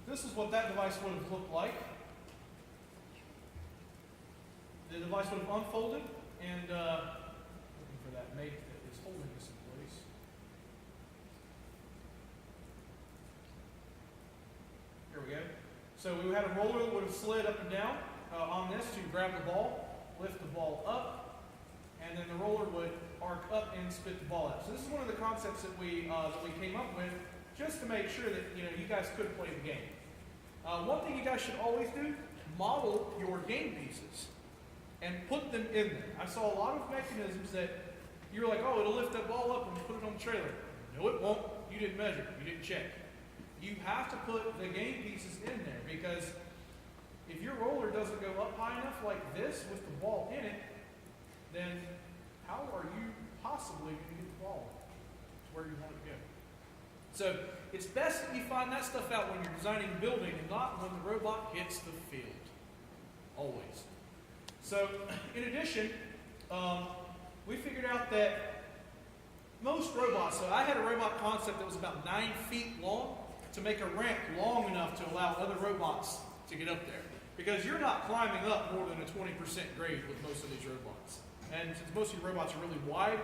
this is what that device would have looked like. The device would have unfolded, and looking for that mate that is holding this in place. Here we go. So we had a roller that would have slid up and down on this to grab the ball, lift the ball up, and then the roller would arc up and spit the ball out. So this is one of the concepts that we came up with, just to make sure that you guys could play the game. One thing you guys should always do: model your game pieces and put them in there. I saw a lot of mechanisms that you're like, oh, it'll lift that ball up and put it on the trailer. No, it won't. You didn't measure. You didn't check. You have to put the game pieces in there, because if your roller doesn't go up high enough like this with the ball in it, then how are you possibly going to get the ball to where you want it to go? So it's best that you find that stuff out when you're designing a building, and not when the robot hits the field. Always. So in addition, we figured out that most robots, so I had a robot concept that was about 9 feet long, to make a ramp long enough to allow other robots to get up there. Because you're not climbing up more than a 20% grade with most of these robots. And since most of your robots are really wide,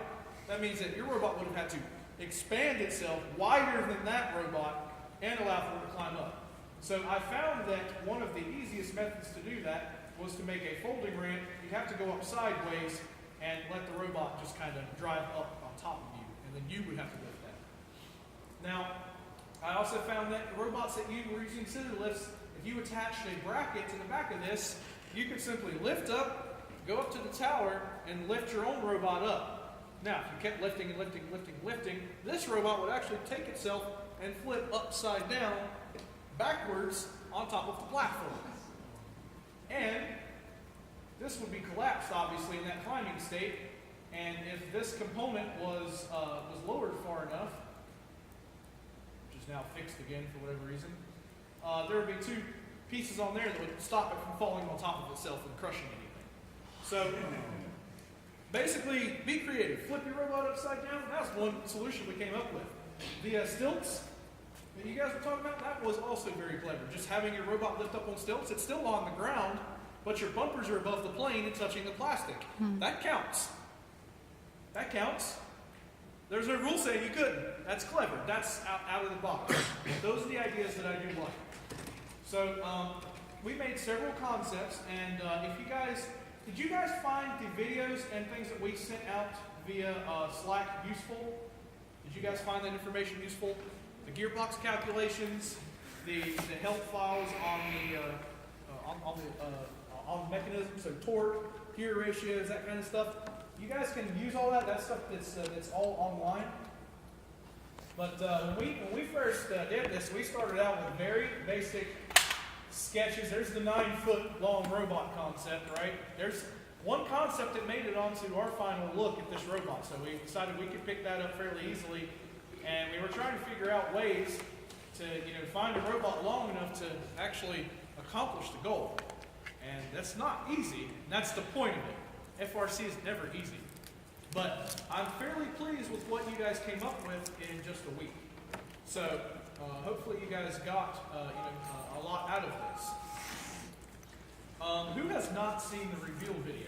that means that your robot would have had to expand itself wider than that robot and allow for it to climb up. So I found that one of the easiest methods to do that was to make a folding ramp. You have to go up sideways and let the robot just kind of drive up on top of you, and then you would have to lift that. Now, I also found that the robots that you were using scissor lifts, if you attached a bracket to the back of this, you could simply lift up, go up to the tower, and lift your own robot up. Now, if you kept lifting and lifting, lifting, lifting, this robot would actually take itself and flip upside down, backwards, on top of the platform. And this would be collapsed, obviously, in that climbing state. And if this component was lowered far enough, which is now fixed again for whatever reason, there would be 2 pieces on there that would stop it from falling on top of itself and crushing anything. So basically, be creative. Flip your robot upside down. That was one solution we came up with. The stilts that you guys were talking about, that was also very clever. Just having your robot lift up on stilts. It's still on the ground, but your bumpers are above the plane and touching the plastic. That counts. That counts. There's no rule saying you couldn't. That's clever. That's out of the box. Those are the ideas that I do like. So we made several concepts, and did you guys find the videos and things that we sent out via Slack useful? Did you guys find that information useful? The gearbox calculations, the health files on the mechanism, so torque, gear ratios, that kind of stuff. You guys can use all that. That's stuff that's all online. But when we first did this, we started out with very basic sketches. There's the 9-foot long robot concept, right? There's one concept that made it onto our final look at this robot. So we decided we could pick that up fairly easily, and we were trying to figure out ways to find a robot long enough to actually accomplish the goal. And that's not easy. And that's the point of it. FRC is never easy. But I'm fairly pleased with what you guys came up with in just a week. So hopefully you guys got a lot out of this. Who has not seen the reveal video?